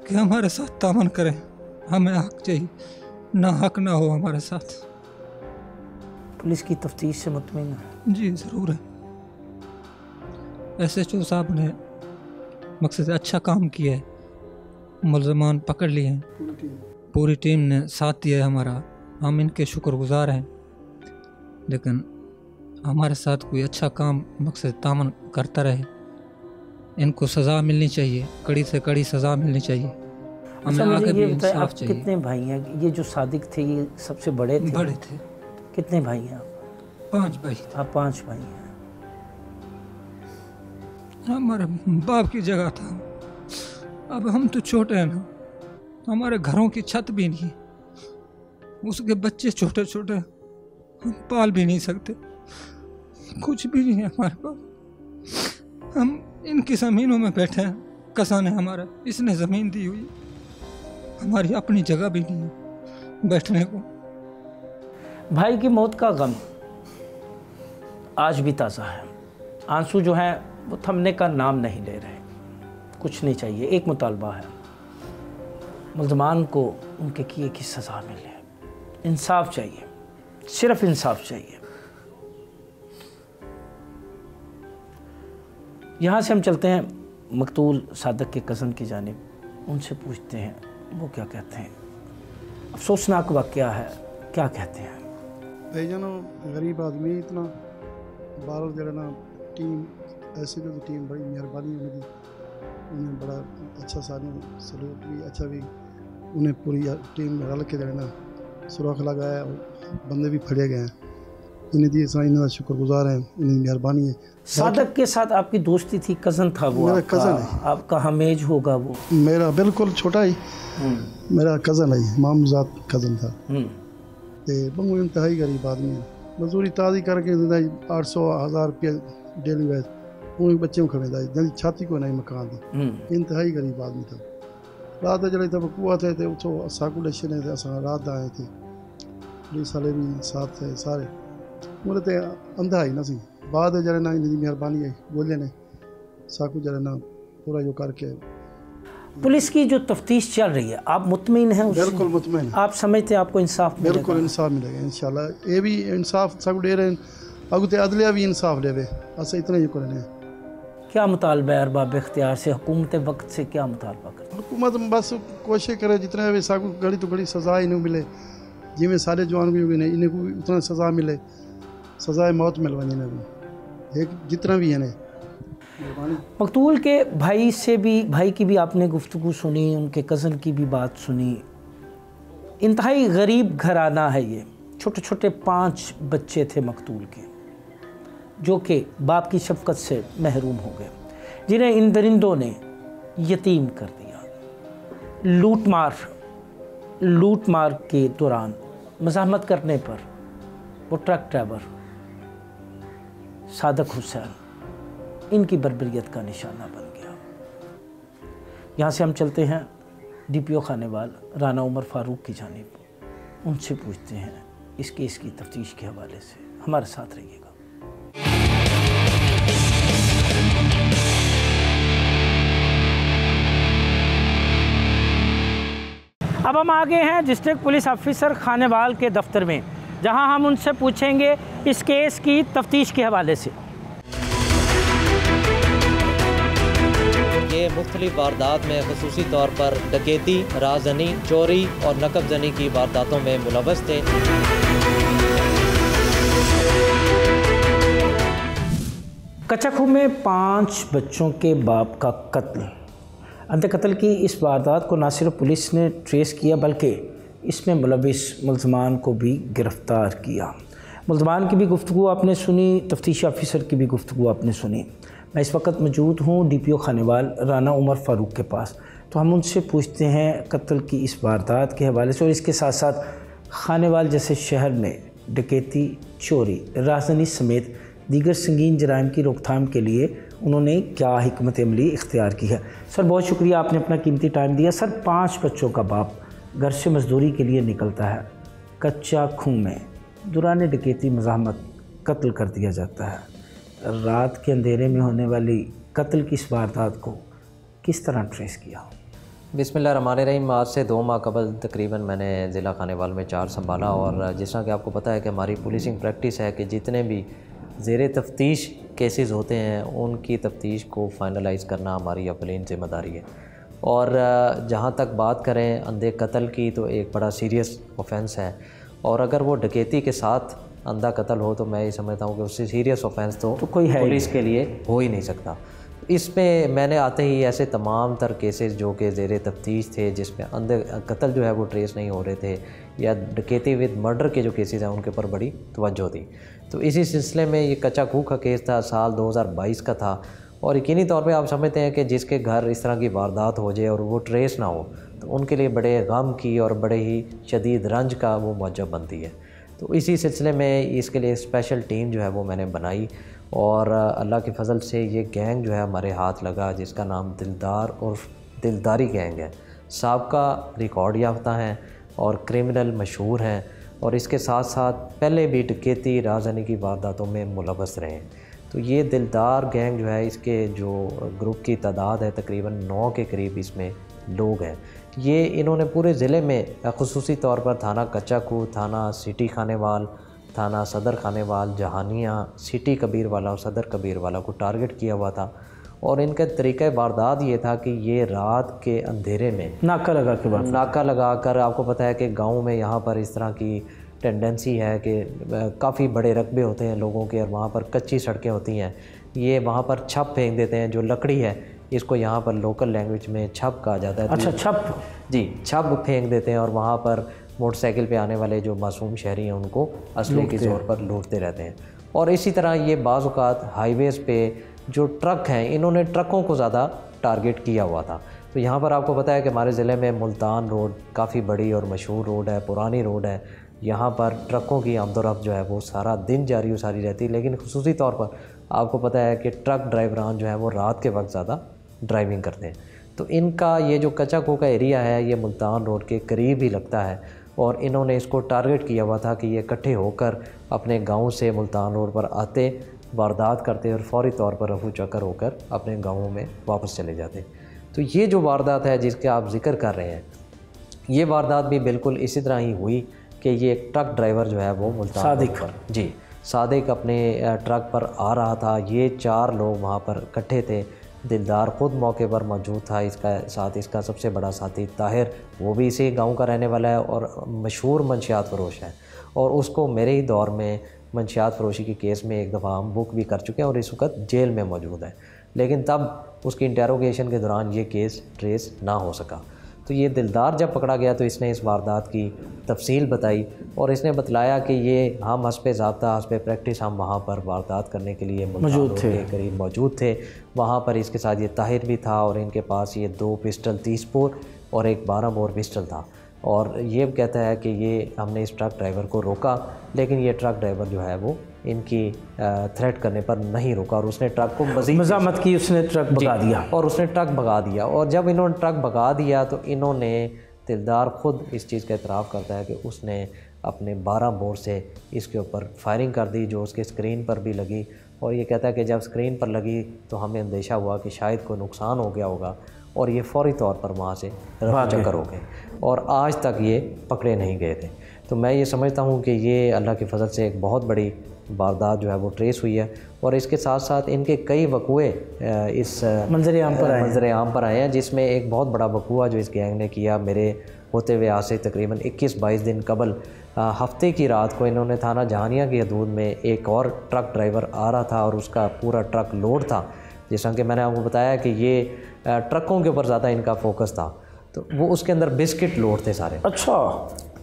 कि हमारे साथ तामन करें, हमें हक चाहिए, ना हक ना हो हमारे साथ। पुलिस की तफ्तीश से मुतमिन है? जी ज़रूर है। SHO साहब ने मकसद अच्छा काम किया है, मुल्ज़मान पकड़ लिए हैं, पूरी टीम ने साथ दिया है हमारा, हम इनके शुक्रगुजार हैं। लेकिन हमारे साथ कोई अच्छा काम मकसद तामन करता रहे, इनको सज़ा मिलनी चाहिए, कड़ी से कड़ी सज़ा मिलनी चाहिए। हमें आगे भी इंसाफ चाहिए। कितने भाई हैं? ये जो सादिक थे ये सबसे बड़े थे? बड़े थे। कितने भाई हैं आप? 5 भाई। आप 5 भाई हैं। हमारे बाप की जगह था, अब हम तो छोटे हैं ना, हमारे घरों की छत भी नहीं, उसके बच्चे छोटे छोटे, हम पाल भी नहीं सकते, कुछ भी नहीं है हमारे पास। हम इनकी ज़मीनों में बैठे हैं, कसान है हमारा, इसने ज़मीन दी हुई, हमारी अपनी जगह भी नहीं है बैठने को। भाई की मौत का गम आज भी ताज़ा है, आंसू जो हैं वो थमने का नाम नहीं ले रहे। कुछ नहीं चाहिए, एक मुतालबा है, मुल्ज़मान को उनके किए की सज़ा मिले, इंसाफ चाहिए, सिर्फ इंसाफ चाहिए। यहाँ से हम चलते हैं मकतूल सादिक के कज़न की जानिब, उनसे पूछते हैं वो क्या कहते हैं। अफसोसनाक वाक़या है, क्या कहते हैं? भाईजान गरीब आदमी इतना बाहर जरा ना टीम ऐसे जो टीम बड़ी मेहरबानी उनकी, उन्हें बड़ा अच्छा सारे सलूक भी अच्छा भी, उन्हें पूरी टीम रल के रहना सुराख लगाया और बंदे भी फड़े गए हैं। इन्हें दिए इन्हें शुक्रगुजार हैं, इन्हें मेहरबानी है। सादिक के साथ आपकी दोस्ती थी, कज़न था वो? मेरा कज़न है। आपका हमेज होगा वो? मेरा बिल्कुल छोटा ही मेरा कज़न है, मामूजात कज़न था। बंगू इंतहाई गरीब आदमी है, मजदूरी ताज़ी करके 800-1000 रुपया डेली वैस उन बच्चे को खरीदा, जल्दी छाती को नहीं मकान दी। इंतहाई गरीब आदमी था। रात जड़े तब कुआ थे तो उतो साकू डे ने असां रात आए थे, पुलिस वाले भी साथ थे सारे, मुझे ते अंधा ही ना सी। बाद जड़े ना इनकी मेहरबानी है, बोले ने साकू जड़े ना पूरा जो करके। पुलिस की जो तफ्तीश चल रही है, आप मुतमिन हैं उससे? बिल्कुल मुतमिन है। आप समझते हैं आपको इंसाफ मिलेगा? बिल्कुल इंसाफ मिलेगा इंशाल्लाह। ये भी इंसाफ सब दे रहे हैं, अगुते अदलिया भी इंसाफ देवे, अस इतना ही करने। क्या मुतालबा है अरबाब इख्तियार से, हुकूमत वक्त से क्या मुतालबा करते? हुकूमत बस कोशिश करे जितना भी साकू घड़ी तो घड़ी सज़ा इन्हें मिले, जिमें सारे जवान भी ने इन्हें को उतना सज़ा मिले, सज़ाए मौत मिलवानी इन्हें एक जितना भी है। मकतूल के भाई से भी, भाई की भी आपने गुफ्तगू सुनी, उनके कज़न की भी बात सुनी। इंतहाई गरीब घराना है ये, छोटे छोटे 5 बच्चे थे मकतूल के, जो कि बाप की शफ़क़त से महरूम हो गए, जिन्हें इन दरिंदों ने यतीम कर दिया। लूट मार के दौरान मज़ाहमत करने पर वो ट्रक ड्राइवर सादिक हुसैन इनकी बर्बरियत का निशाना बन गया। यहाँ से हम चलते हैं DPO खानेवाल राना उमर फारूक की जानिब, उनसे पूछते हैं इस केस की तफ्तीश के हवाले से। हमारे साथ रहिएगा। अब हम आ गए हैं डिस्ट्रिक्ट पुलिस ऑफिसर खानेवाल के दफ्तर में, जहां हम उनसे पूछेंगे इस केस की तफ्तीश के हवाले से। ये मुख्तलिफ वारदात में ख़ुसूसी तौर पर डकैती, राजनी, चोरी और नकबजनी की वारदातों में मुलव्वस थे। कच्चा खूह में 5 बच्चों के बाप का कत्ल। अंत कत्ल की इस वारदात को न सिर्फ पुलिस ने ट्रेस किया बल्कि इसमें मुलविस मुल्ज़मान को भी गिरफ़्तार किया। मुल्ज़मान की भी गुफ्तगू आपने सुनी, तफ्तीशी ऑफिसर की भी गुफ्तगू आपने सुनी। मैं इस वक्त मौजूद हूँ DPO खानेवाल राना उमर फ़ारूक के पास, तो हम उनसे पूछते हैं कत्ल की इस वारदात के हवाले से और इसके साथ साथ खानेवाल जैसे शहर में डकैती, चोरी, राजनी समेत दीगर संगीन जराइम की रोकथाम के लिए उन्होंने क्या हिकमत अमली इख्तियार की है। सर बहुत शुक्रिया, आपने अपना कीमती टाइम दिया। सर 5 बच्चों का बाप घर से मजदूरी के लिए निकलता है, कच्चा खूह में दौरान डकैती मज़ाहमत कत्ल कर दिया जाता है। रात के अंधेरे में होने वाली कत्ल की इस वारदात को किस तरह ट्रेस किया? बिस्मिल्लाहिर्रहमानिर्रहीम। आज से 2 माह कबल तकरीबन मैंने ज़िला खानेवाल में चार्ज संभाला और जिस तरह कि आपको पता है कि हमारी पुलिसिंग प्रैक्टिस है कि जितने भी ज़ेरे तफ्तीश केसेस होते हैं उनकी तफ्तीश को फ़ाइनलाइज़ करना हमारी अपनी ज़िम्मेदारी है। और जहाँ तक बात करें अंधे कत्ल की, तो एक बड़ा सीरियस ऑफेंस है और अगर वो डकैती के साथ अंधा कत्ल हो तो मैं ये समझता हूँ कि उससे सीरियस ऑफेंस तो कोई है पुलिस के लिए हो ही नहीं सकता। इसमें मैंने आते ही ऐसे तमाम तर केसेस जो कि ज़ेरे तफ्तीश थे जिसमें अंधे कत्ल जो है वो ट्रेस नहीं हो रहे थे या डकैती विद मर्डर के जो केसेस हैं उनके ऊपर बड़ी तवज्जो थी। तो इसी सिलसिले में ये कच्चा खूह का केस था, साल 2022 का था और यकीनी तौर पे आप समझते हैं कि जिसके घर इस तरह की वारदात हो जाए और वो ट्रेस ना हो तो उनके लिए बड़े गम की और बड़े ही शदीद रंज का वो मौजब बनती है। तो इसी सिलसिले में इसके लिए स्पेशल टीम जो है वो मैंने बनाई और अल्लाह के फ़ज़ल से ये गैंग जो है हमारे हाथ लगा, जिसका नाम दिलदार और दिलदारी गैंग है। साबका रिकॉर्ड याफ्ता हैं और क्रिमिनल मशहूर हैं और इसके साथ साथ पहले भी डकैती, राजनी की वारदातों में मुलव्वस रहे हैं। तो ये दिलदार गैंग जो है, इसके जो ग्रुप की तादाद है तकरीबन 9 के करीब इसमें लोग हैं। ये इन्होंने पूरे ज़िले में ख़ुसूसी तौर पर थाना कच्चा खूह, थाना सिटी खानेवाल, थाना सदर खानेवाल, जहानिया, सिटी कबीरवाला और सदर कबीरवाला को टारगेट किया हुआ था और इनका तरीक़ा वारदात ये था कि ये रात के अंधेरे में नाका लगा कर आपको पता है कि गाँव में यहाँ पर इस तरह की टेंडेंसी है कि काफ़ी बड़े रकबे होते हैं लोगों के और वहाँ पर कच्ची सड़कें होती हैं। ये वहाँ पर छप फेंक देते हैं, जो लकड़ी है इसको यहाँ पर लोकल लैंग्वेज में छप कहा जाता है। अच्छा, छप जी, छप फेंक देते हैं और वहाँ पर मोटरसाइकिल पे आने वाले जो मासूम शहरी हैं उनको असले के तौर पर लूटते रहते हैं। और इसी तरह ये बाज़ औक़ात हाईवेज़ पे जो ट्रक हैं, इन्होंने ट्रकों को ज़्यादा टारगेट किया हुआ था। तो यहाँ पर आपको पता है कि हमारे ज़िले में मुल्तान रोड काफ़ी बड़ी और मशहूर रोड है, पुरानी रोड है। यहाँ पर ट्रकों की आमदोरफ्त जो है वो सारा दिन जारी सारी रहती है, लेकिन ख़ुसूसी तौर पर आपको पता है कि ट्रक ड्राइवरान जो है वो रात के वक्त ज़्यादा ड्राइविंग करते हैं। तो इनका ये जो कच्चा खूह का एरिया है ये मुल्तान रोड के करीब ही लगता है और इन्होंने इसको टारगेट किया हुआ था कि ये इकट्ठे होकर अपने गांव से मुल्तान रोड पर आते, वारदात करते और फौरी तौर पर रफू चक्कर होकर अपने गाँवों में वापस चले जाते। तो ये जो वारदात है जिसके आप जिक्र कर रहे हैं, ये वारदात भी बिल्कुल इसी तरह ही हुई कि ये एक ट्रक ड्राइवर जो है वो मुल्तान रोड पर सादिक अपने ट्रक पर आ रहा था। ये 4 लोग वहाँ पर इकट्ठे थे। दिलदार ख़ुद मौके पर मौजूद था, इसका साथ इसका सबसे बड़ा साथी ताहिर, वो भी इसी गांव का रहने वाला है और मशहूर मंशियात फ़रोश है और उसको मेरे ही दौर में मंशियात फ़रोशी के केस में एक दफ़ा हम बुक भी कर चुके हैं और इस वक्त जेल में मौजूद है, लेकिन तब उसकी इंटेरोगेशन के दौरान ये केस ट्रेस ना हो सका। तो ये दिलदार जब पकड़ा गया तो इसने इस वारदात की तफसील बताई और इसने बतलाया कि ये हम हस्बे ज़ाब्ता हस्बे प्रैक्टिस हम वहाँ पर वारदात करने के लिए मौजूद थे, करीब मौजूद थे। वहाँ पर इसके साथ ये ताहिर भी था और इनके पास ये 2 पिस्टल 30 बोर और एक 12 बोर पिस्टल था और ये कहता है कि ये हमने इस ट्रक ड्राइवर को रोका, लेकिन ये ट्रक ड्राइवर जो है वो इनकी थ्रेट करने पर नहीं रुका और उसने ट्रक को मज़ीद मज़ामत की, उसने ट्रक भगा दिया और उसने ट्रक भगा दिया। और जब इन्होंने ट्रक भगा दिया तो इन्होंने, दिलदार ख़ुद इस चीज़ का इतराफ़ करता है कि उसने अपने 12 बोर से इसके ऊपर फायरिंग कर दी, जो उसके स्क्रीन पर भी लगी। और ये कहता है कि जब स्क्रीन पर लगी तो हमें अंदेशा हुआ कि शायद कोई नुकसान हो गया होगा, और ये फ़ौरी तौर पर वहाँ से रफू चक्कर हो गए और आज तक ये पकड़े नहीं गए थे। तो मैं ये समझता हूँ कि ये अल्लाह की फ़ज़ल से एक बहुत बड़ी वारदात जो है वो ट्रेस हुई है। और इसके साथ साथ इनके कई वकूए इस मंजर आम पर आए हैं, जिसमें एक बहुत बड़ा वकूआ जो इस गैंग ने किया मेरे होते हुए आज से तकरीबन 21-22 दिन कबल हफ्ते की रात को इन्होंने थाना जहानिया की हदूद में एक और ट्रक ड्राइवर आ रहा था और उसका पूरा ट्रक लोड था। जैसा कि मैंने आपको बताया कि ये ट्रकों के ऊपर ज़्यादा इनका फोकस था, तो वो उसके अंदर बिस्किट लोड थे सारे। अच्छा,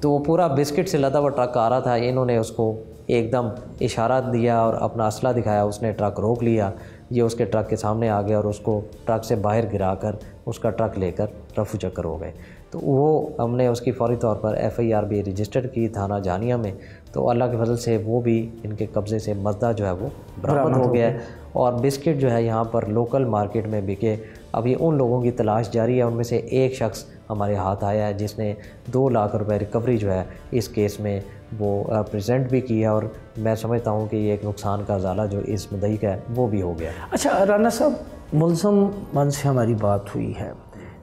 तो वो पूरा बिस्किट से लदा हुआ ट्रक आ रहा था। इन्होंने उसको एकदम इशारा दिया और अपना असला दिखाया, उसने ट्रक रोक लिया। ये उसके ट्रक के सामने आ गया और उसको ट्रक से बाहर गिराकर उसका ट्रक लेकर रफू चक्कर हो गए। तो वो हमने उसकी फ़ौरी तौर पर FIR भी रजिस्टर्ड की थाना जानिया में। तो अल्लाह की फजल से वो भी इनके कब्ज़े से मज़दा जो है वो बरामद हो गया है और बिस्किट जो है यहाँ पर लोकल मार्केट में बिके। अभी उन लोगों की तलाश जारी है, उनमें से एक शख्स हमारे हाथ आया है जिसने 2 लाख रुपए रिकवरी जो है इस केस में वो प्रेजेंट भी की है। और मैं समझता हूँ कि ये एक नुकसान का ज़ाला जो इस मुद्दई का है वो भी हो गया। अच्छा राना साहब, मुलज़म मन से हमारी बात हुई है,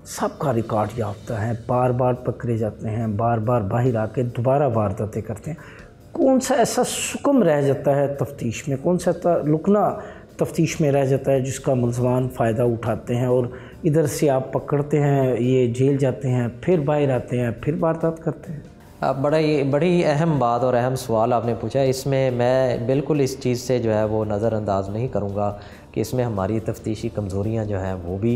सबका रिकॉर्ड याफ्ता है, बार बार पकड़े जाते हैं, बार बार बाहर आके दोबारा वारदातें करते हैं। कौन सा ऐसा सुकम रह जाता है तफ्तीश में, कौन सा लुकना तफ्तीश में रह जाता है जिसका मुलज़मान फ़ायदा उठाते हैं और इधर से आप पकड़ते हैं, ये जेल जाते हैं, फिर बाहर आते हैं, फिर वारदात करते हैं? बड़ी अहम बात और अहम सवाल आपने पूछा है। इसमें मैं बिल्कुल इस चीज़ से जो है वो नज़रअंदाज नहीं करूँगा कि इसमें हमारी तफ्तीशी कमज़ोरियाँ जो हैं वो भी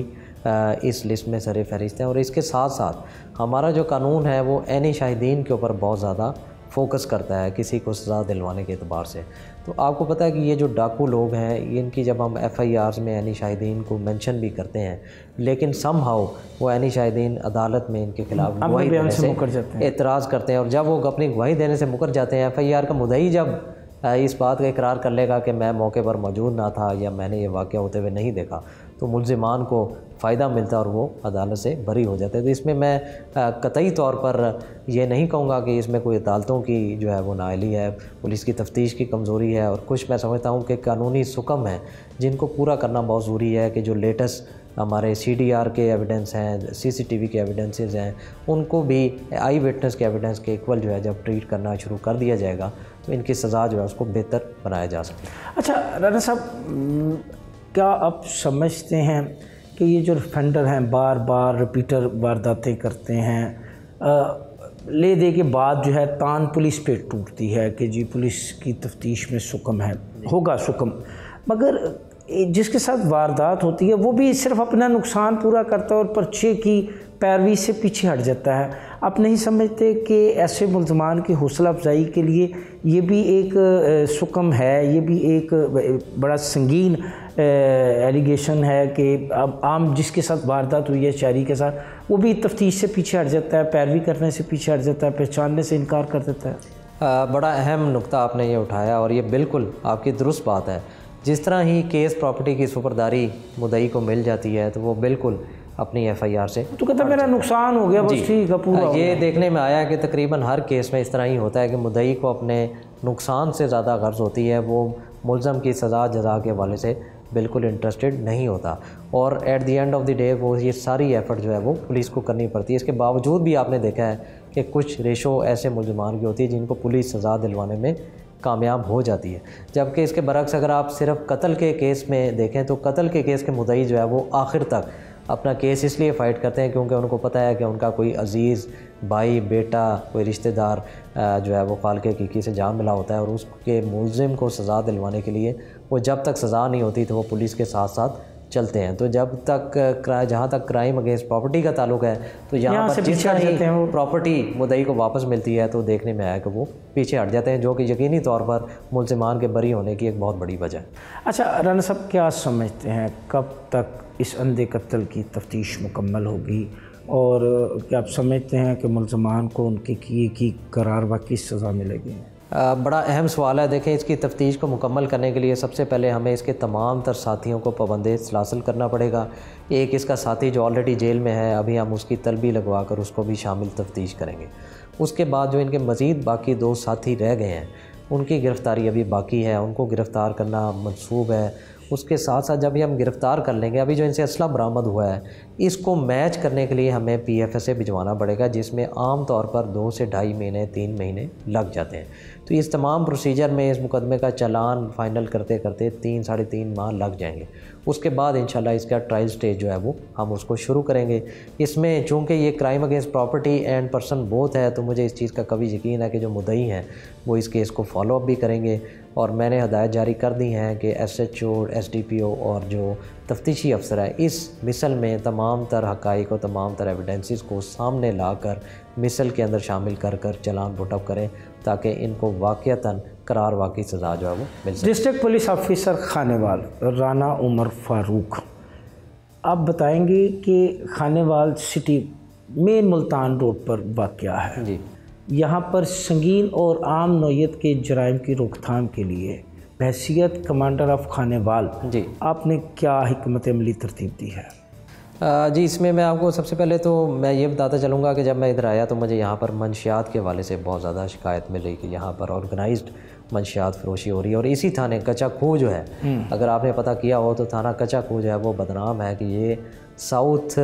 इस लिस्ट में सर फहरिस्त हैं। और इसके साथ साथ हमारा जो कानून है वो ऐनी शाहिदीन के ऊपर बहुत ज़्यादा फोकस करता है किसी को सज़ा दिलवाने के एतबार से। तो आपको पता है कि ये जो डाकू लोग हैं, इनकी जब हम FIRs में ऐनी शाहिदीन को मेंशन भी करते हैं, लेकिन समहाउ वो ऐनी शाहिदीन अदालत में इनके खिलाफ गवाही देने से एतराज़ करते हैं। और जब वो अपनी गवाही देने से मुकर जाते हैं, FIR का मुद्दई जब इस बात का इकरार कर लेगा कि मैं मौके पर मौजूद ना था या मैंने ये वाक़या होते हुए नहीं देखा, तो मुलज़िमान को फ़ायदा मिलता है और वो अदालत से बरी हो जाते हैं। तो इसमें मैं कतई तौर पर ये नहीं कहूँगा कि इसमें कोई अदालतों की जो है वो नाअहली है, पुलिस की तफ्तीश की कमज़ोरी है, और कुछ मैं समझता हूँ कि कानूनी सुकम है जिनको पूरा करना बहुत ज़रूरी है कि जो लेटेस्ट हमारे CDR के एविडेंस हैं, CCTV के एविडेंसेस हैं, उनको भी आई विटनेस के एविडेंस के इक्वल जो है जब ट्रीट करना शुरू कर दिया जाएगा तो इनकी सज़ा जो है उसको बेहतर बनाया जा सकता है। अच्छा राना साहब, क्या आप समझते हैं कि ये जो रिफेंडर हैं, बार बार रिपीटर वारदातें करते हैं, ले दे के बाद जो है तान पुलिस पे टूटती है कि जी पुलिस की तफ्तीश में सुकम है, होगा सुकम, मगर जिसके साथ वारदात होती है वो भी सिर्फ अपना नुकसान पूरा करता है और पर्चे की पैरवी से पीछे हट जाता है। आप नहीं समझते कि ऐसे मुलज़मान की हौसला अफजाई के लिए ये भी एक सुकम है, ये भी एक बड़ा संगीन एलिगेशन है कि अब आम जिसके साथ वारदात हुई है शायरी के साथ, वो भी तफ्तीश से पीछे हट जाता है, पैरवी करने से पीछे हट जाता है, पहचानने से इनकार कर देता है? बड़ा अहम नुक्ता आपने ये उठाया और ये बिल्कुल आपकी दुरुस्त बात है। जिस तरह ही केस प्रॉपर्टी की सुपरदारी मुद्दई को मिल जाती है तो वो बिल्कुल अपनी FIR से तो कहता मेरा नुकसान हो गया, बस ठीक है पूरा। ये देखने में आया कि तकरीबन हर केस में इस तरह ही होता है कि मुद्दई को अपने नुकसान से ज़्यादा गर्ज होती है, वो मुलज़म की सज़ा जज़ा के हवाले से बिल्कुल इंटरेस्टेड नहीं होता। और at the end of the day वो ये सारी एफ़र्ट जो है वो पुलिस को करनी पड़ती है। इसके बावजूद भी आपने देखा है कि कुछ रेशो ऐसे मुलज़मान की होती है जिनको पुलिस सज़ा दिलवाने में कामयाब हो जाती है, जबकि इसके बरक्स अगर आप सिर्फ कत्ल के केस में देखें तो कत्ल के केस के मुद्दई जो है वो आखिर तक अपना केस इसलिए फ़ाइट करते हैं क्योंकि उनको पता है कि उनका कोई अजीज़ भाई, बेटा, कोई रिश्तेदार जो है वो खालके कीकी से जान मिला होता है और उसके मुलज़िम को सज़ा दिलवाने के लिए वो जब तक सज़ा नहीं होती तो वो पुलिस के साथ साथ चलते हैं। तो जब तक जहाँ तक क्राइम अगेंस्ट प्रॉपर्टी का ताल्लुक है तो यहाँ पर जिस तरह ही प्रॉपर्टी मुद्दई को वापस मिलती है तो देखने में आया कि वो पीछे हट जाते हैं, जो कि यकीनी तौर पर मुलज़िमान के बरी होने की एक बहुत बड़ी वजह है। अच्छा राना साहब, क्या समझते हैं कब तक इस अंधे कत्ल की तफ्तीश मुकम्मल होगी और क्या आप समझते हैं कि मुलज़मान को उनके किए की करार वाकई सज़ा मिलेगी? बड़ा अहम सवाल है। देखें, इसकी तफ्तीश को मुकम्मल करने के लिए सबसे पहले हमें इसके तमाम तर साथियों को पाबंद सलासल करना पड़ेगा। एक इसका साथी जो ऑलरेडी जेल में है, अभी हम उसकी तलबी लगवा कर उसको भी शामिल तफ्तीश करेंगे। उसके बाद जो इनके मज़ीद बाकी 2 साथी रह गए हैं, उनकी गिरफ़्तारी अभी बाकी है, उनको गिरफ़्तार करना मंसूब है। उसके साथ साथ जब भी हम गिरफ़्तार कर लेंगे, अभी जो इनसे असला बरामद हुआ है, इसको मैच करने के लिए हमें PFSA भिजवाना पड़ेगा, जिसमें आम तौर पर 2 से ढाई महीने 3 महीने लग जाते हैं। तो इस तमाम प्रोसीजर में इस मुकदमे का चालान फ़ाइनल करते करते 3 साढ़े 3 माह लग जाएंगे। उसके बाद इंशाल्लाह इसका ट्रायल स्टेज जो है वो हम उसको शुरू करेंगे। इसमें चूँकि ये crime against property and person both है, तो मुझे इस चीज़ का कभी यकीन है कि जो मुद्दई हैं वो इस केस को फॉलो अप भी करेंगे। और मैंने हदायत जारी कर दी हैं कि SHO, SDPO और जो तफ्तीशी अफसर है, इस मिसल में तमाम तर हक़ाइक़ और तमाम तर एविडेंसेस को सामने लाकर मिसल के अंदर शामिल कर कर चालान पुटअप करें, ताकि इनको वाक़यतन करार वाक़ई सज़ा जो है वो मिल सके। District police officer Khanewal Rana Umar Farooq, आप बताएंगे कि Khanewal city main Multan road पर वाक़या है जी। यहाँ पर संगीन और आम नौयत के जराइम की रोकथाम के लिए बहैसियत कमांडर ऑफ खानेवाल जी आपने क्या हिकमत अमली तरतीब दी है? जी, इसमें मैं आपको सबसे पहले तो मैं ये बताता चलूँगा कि जब मैं इधर आया तो मुझे यहाँ पर मंशियात के हवाले से बहुत ज़्यादा शिकायत मिल रही कि यहाँ पर ऑर्गेनाइज्ड मंशियात फरोशी हो रही है। और इसी थाने कच्चा खूह जो है, अगर आपने पता किया हो तो थाना कच्चा खूह जो है वो बदनाम है कि ये साउथ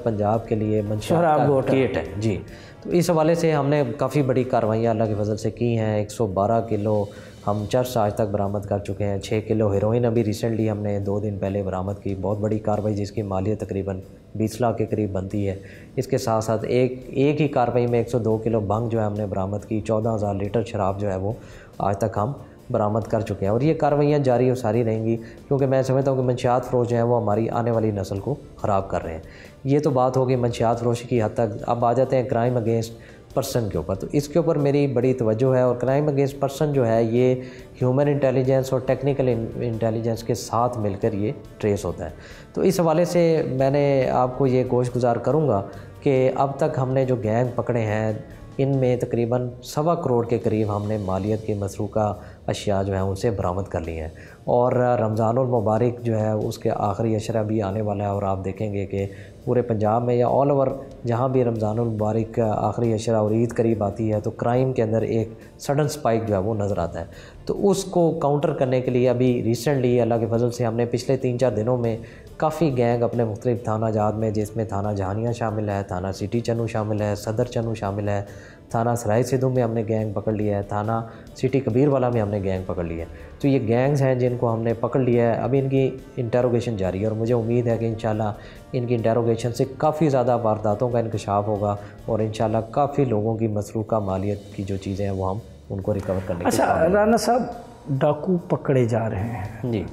पंजाब के लिए मंशियात का गेट है जी। तो इस हवाले से हमने काफ़ी बड़ी कार्रवाइयाँ अल्लाह के फजल से की हैं। 112 किलो हम चर्च आज तक बरामद कर चुके हैं। 6 किलो हेरोइन अभी रिसेंटली हमने 2 दिन पहले बरामद की, बहुत बड़ी कार्रवाई जिसकी मालियत तकरीबन 20 लाख के करीब बनती है। इसके साथ साथ एक ही कार्रवाई में 102 किलो भंग जो है हमने बरामद की। 14,000 लीटर शराब जो है वो आज तक हम बरामद कर चुके हैं। और ये कार्रवाइयाँ जारी और सारी रहेंगी, क्योंकि मैं समझता हूँ कि मंशियात फ़रोश जो है वो हमारी आने वाली नस्ल को ख़राब कर रहे हैं। ये तो बात होगी मंशियात फ़रोशी की हद तक। अब आ जाते हैं क्राइम अगेंस्ट पर्सन के ऊपर। तो इसके ऊपर मेरी बड़ी तवज्जो है। और क्राइम अगेंस्ट पर्सन जो है ये ह्यूमन इंटेलिजेंस और टेक्निकल इंटेलिजेंस के साथ मिलकर ये ट्रेस होता है। तो इस हवाले से मैंने आपको ये गोशगुजार करूँगा कि अब तक हमने जो गैंग पकड़े हैं, इनमें तकरीबन 1.25 करोड़ के करीब हमने मालियत की मसरूका अशिया जो है उनसे बरामद कर ली हैं। और रमज़ानुल मुबारक जो है उसके आखिरी अशरा भी आने वाला है, और आप देखेंगे कि पूरे पंजाब में या ऑल ओवर जहाँ भी रमज़ानुल मुबारक का आखिरी अशरा और ईद करीब आती है, तो क्राइम के अंदर एक सडन स्पाइक जो है वो नज़र आता है। तो उसको काउंटर करने के लिए अभी रिसेंटली अल्लाह के फजल से हमने पिछले 3-4 दिनों में काफ़ी गैंग अपने मुख्तलिफ थाना जात में, जिसमें थाना जहानिया शामिल है, थाना सिटी चन्नू शामिल है, सदर चन्नू शामिल है, थाना सराय सिद्धू में हमने गैंग पकड़ लिया है, थाना सिटी कबीरवाला में हमने गैंग पकड़ लिया है। तो ये गैंग्स हैं जिनको हमने पकड़ लिया है। अभी इनकी इंटेरोगेशन जारी है और मुझे उम्मीद है कि इंशाल्लाह इनकी इंटेरोगेशन से काफ़ी ज़्यादा वारदातों का इंकशाफ होगा और इंशाल्लाह काफ़ी लोगों की मसरूका मालियत की जो चीज़ें हैं वो हम उनको रिकवर करने अच्छा राना साहब, डाकू पकड़े जा रहे हैं जी,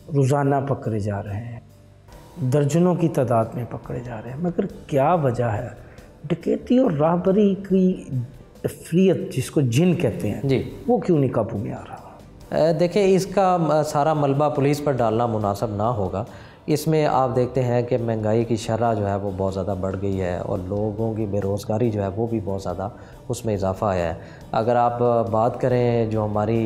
रोज़ाना पकड़े जा रहे हैं, दर्जनों की तादाद में पकड़े जा रहे हैं, मगर क्या वजह है? डकैती और राहबरी की अफलियत जिसको जिन कहते हैं जी, वो क्यों नहीं काबू में आ रहा? देखिए, इसका सारा मलबा पुलिस पर डालना मुनासिब ना होगा। इसमें आप देखते हैं कि महंगाई की शरह जो है वो बहुत ज़्यादा बढ़ गई है और लोगों की बेरोज़गारी जो है वो भी बहुत ज़्यादा उसमें इजाफ़ा आया है। अगर आप बात करें जो हमारी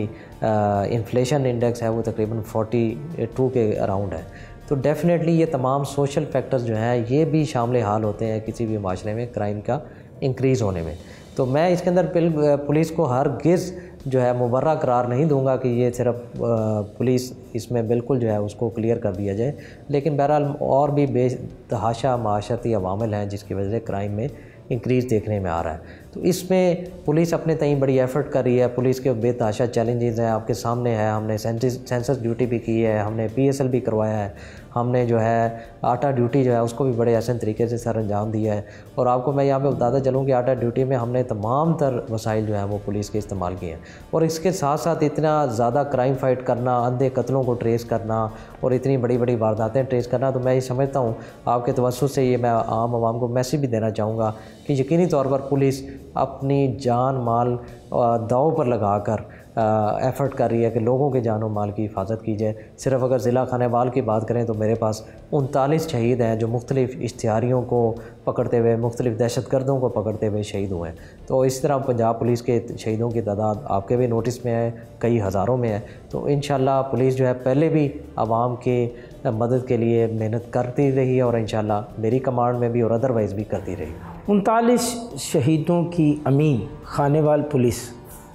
इन्फ्लेशन इंडेक्स है वो तकरीबन 42 के अराउंड है। तो डेफ़िनेटली ये तमाम सोशल फैक्टर्स जो हैं ये भी शामिल हाल होते हैं किसी भी माशरे में क्राइम का इंक्रीज़ होने में। तो मैं इसके अंदर पुलिस को हरगिज़ जो है मुबर्रा करार नहीं दूंगा कि ये सिर्फ पुलिस इसमें बिल्कुल जो है उसको क्लियर कर दिया जाए, लेकिन बहरहाल और भी बेतहाशा माशरती अवामिल हैं जिसकी वजह से क्राइम में इंक्रीज़ देखने में आ रहा है। तो इसमें पुलिस अपने तई बड़ी एफ़र्ट कर रही है। पुलिस के बेतहाशा चैलेंजेस हैं, आपके सामने है। हमने सेंसस ड्यूटी भी की है, हमने PSL भी करवाया है, हमने जो है आटा ड्यूटी जो है उसको भी बड़े आसान तरीके से सर अंजाम दिया है। और आपको मैं यहाँ पे बताता चलूँ कि आटा ड्यूटी में हमने तमाम तर वसाइल जो हैं वो पुलिस के इस्तेमाल किए हैं। और इसके साथ साथ इतना ज़्यादा क्राइम फाइट करना, अंधे कत्लों को ट्रेस करना और इतनी बड़ी बड़ी वारदातें ट्रेस करना, तो मैं ये समझता हूँ आपके तवज्जुह से ये मैं आम आवाम को मैसेज भी देना चाहूँगा कि यकीनी तौर पर पुलिस अपनी जान माल दाव पर लगाकर एफ़र्ट कर रही है कि लोगों के जान और माल की हिफाजत की जाए। सिर्फ अगर ज़िला खानेवाल की बात करें तो मेरे पास 39 शहीद हैं जो मुख्तलिफ़ इश्तिहारियों को पकड़ते हुए, मुख्तलिफ़ दहशतगर्दों को पकड़ते हुए शहीद हुए हैं। तो इस तरह पंजाब पुलिस के शहीदों की तादाद आपके भी नोटिस में है, कई हज़ारों में है। तो इंशाअल्लाह पुलिस जो है पहले भी आवाम के मदद के लिए मेहनत करती रही है और इंशाअल्लाह मेरी कमांड में भी और अदरवाइज़ भी करती रही। 39 शहीदों की अमीन खानेवाल पुलिस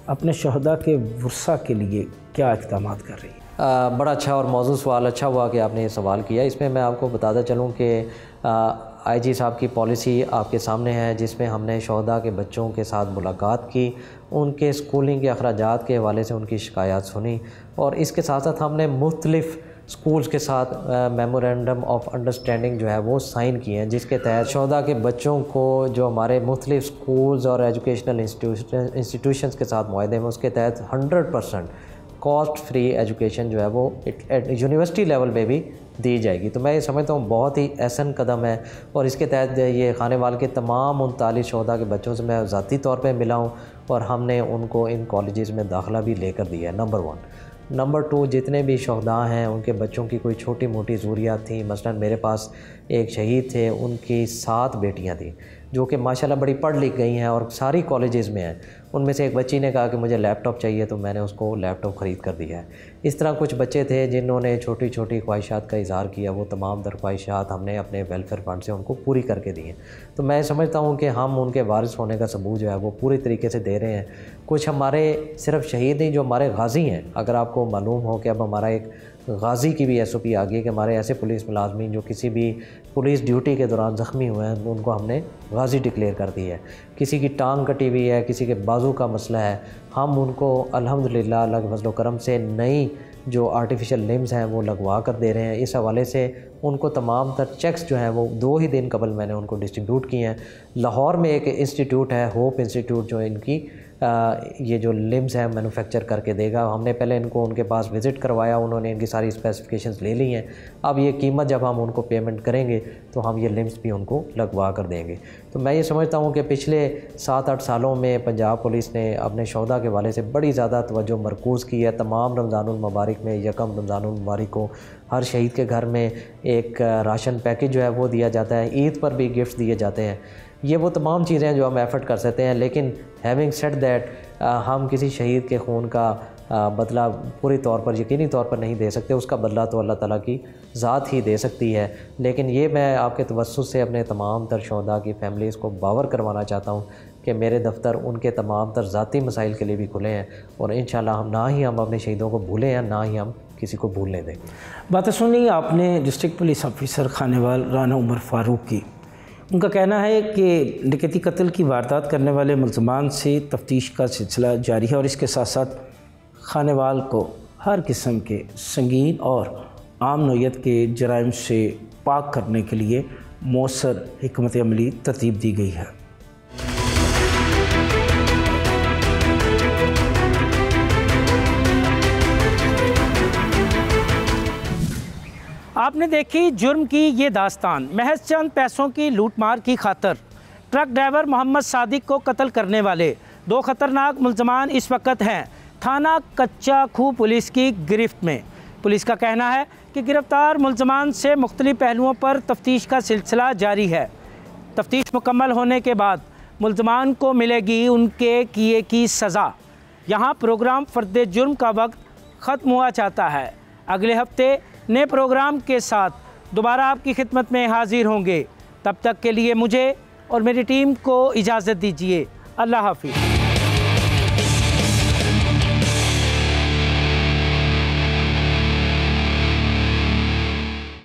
अपने शहदा के वर्सा के लिए क्या इक़दाम कर रही है? बड़ा अच्छा और मौजूद सवाल, अच्छा हुआ कि आपने ये सवाल किया। इसमें मैं आपको बताता चलूँ कि IG साहब की पॉलिसी आपके सामने है, जिसमें हमने शहदा के बच्चों के साथ मुलाकात की, उनके स्कूलिंग के अखराजात के हवाले से उनकी शिकायत सुनी और इसके साथ साथ हमने मुख्तलिफ़ स्कूल्स के साथ मेमोरेंडम ऑफ अंडरस्टैंडिंग जो है वो साइन किए हैं, जिसके तहत शहदा के बच्चों को जो हमारे मुख्तलिफ़ स्कूल्स और एजुकेशनल इंस्टीट्यूशंस के साथ मुआहदे में, उसके तहत 100% कॉस्ट फ्री एजुकेशन जो है वो यूनिवर्सिटी लेवल पे भी दी जाएगी। तो मैं ये समझता हूँ बहुत ही अहसन कदम है और इसके तहत ये खानेवाल के तमाम 39 शहदा के बच्चों से मैं ज़ाती तौर पे मिला हूँ और हमने उनको इन कॉलेजेस में दाखिला भी लेकर दिया है, नंबर 1। नंबर 2, जितने भी शहदा हैं उनके बच्चों की कोई छोटी मोटी ज़रूरियात थी। मसलन मेरे पास एक शहीद थे, उनकी 7 बेटियां थी जो कि माशाल्लाह बड़ी पढ़ लिख गई हैं और सारी कॉलेजेस में हैं। उनमें से एक बच्ची ने कहा कि मुझे लैपटॉप चाहिए, तो मैंने उसको लैपटॉप ख़रीद कर दिया है। इस तरह कुछ बच्चे थे जिन्होंने छोटी छोटी ख्वाहिशात का इज़हार किया, वो तमाम दर ख्वाहिशात हमने अपने वेलफेयर फंड से उनको पूरी करके दी हैं। तो मैं समझता हूँ कि हम उनके वारिस होने का सबूत जो है वो पूरी तरीके से दे रहे हैं। कुछ हमारे सिर्फ शहीद नहीं, जो हमारे गाजी हैं, अगर आपको मालूम हो कि अब हमारा एक गाजी की भी SOP आ गई है कि हमारे ऐसे पुलिस मुलाजमीन जो किसी भी पुलिस ड्यूटी के दौरान ज़ख्मी हुए हैं उनको हमने गाजी डिक्लेयर कर दी है। किसी की टांग कटी हुई है, किसी के बाजू का मसला है, हम उनको अल्हम्दुलिल्लाह अल्लाह के फज़ल व करम से नई जो आर्टिफिशियल लिम्स हैं वो लगवा कर दे रहे हैं। इस हवाले से उनको तमाम तर चेक्स जो हैं वो 2 ही दिन कबल मैंने उनको डिस्ट्रीब्यूट किए हैं। लाहौर में एक इंस्टीट्यूट है, होप इंस्टीट्यूट, जो इनकी ये जो लिम्स हैं मैन्युफैक्चर करके देगा। हमने पहले इनको उनके पास विज़िट करवाया, उन्होंने इनकी सारी स्पेसिफिकेशंस ले ली हैं। अब ये कीमत जब हम उनको पेमेंट करेंगे तो हम ये लिम्स भी उनको लगवा कर देंगे। तो मैं ये समझता हूँ कि पिछले 7-8 सालों में पंजाब पुलिस ने अपने शहदा के हवाले से बड़ी ज़्यादा तवज्जो मरकूज़ की है। तमाम रमज़ानुल मुबारक में, यकम रमज़ानुल मुबारक को हर शहीद के घर में एक राशन पैकेज जो है वो दिया जाता है। ईद पर भी गिफ्ट दिए जाते हैं। ये वो तमाम चीज़ें हैं जो हम एफ़र्ट कर सकते हैं, लेकिन हैविंग सेड दैट हम किसी शहीद के खून का बदला पूरी तौर पर, यकीनी तौर पर नहीं दे सकते। उसका बदला तो अल्लाह ताला की ज़ात ही दे सकती है। लेकिन ये मैं आपके तवस्सुस से अपने तमाम तर शहदा की फैमिलीज़ को बावर करवाना चाहता हूँ कि मेरे दफ्तर उनके तमाम तर ज़ाती मसाइल के लिए भी खुले हैं और इंशाअल्लाह हम ना ही हम अपने शहीदों को भूलें हैं, ना ही हम किसी को भूलने दें। बातें सुनी आपने district police officer Khanewal Rana Umar Farooq की। उनका कहना है कि डकैती कत्ल की वारदात करने वाले मुल्ज़मान से तफ्तीश का सिलसिला जारी है और इसके साथ साथ खानेवाल को हर किस्म के संगीन और आम नौयत के जराइम से पाक करने के लिए मौसर हिकमत अमली तरतीब दी गई है। आपने देखी जुर्म की ये दास्तान। महज चंद पैसों की लूटमार की खातर ट्रक ड्राइवर मोहम्मद सादिक को कत्ल करने वाले 2 ख़तरनाक मुल्ज़मान इस वक्त हैं थाना कच्चा खूह पुलिस की गिरफ्त में। पुलिस का कहना है कि गिरफ्तार मुल्ज़मान से मुख्तलिफ पहलुओं पर तफ्तीश का सिलसिला जारी है। तफ्तीश मुकम्मल होने के बाद मुल्ज़मान को मिलेगी उनके किए की सज़ा। यहाँ प्रोग्राम फ़र्द जुर्म का वक्त ख़त्म हुआ चाहता है। अगले हफ्ते नए प्रोग्राम के साथ दोबारा आपकी खिदमत में हाजिर होंगे। तब तक के लिए मुझे और मेरी टीम को इजाज़त दीजिए। अल्लाह हाफ़िज़।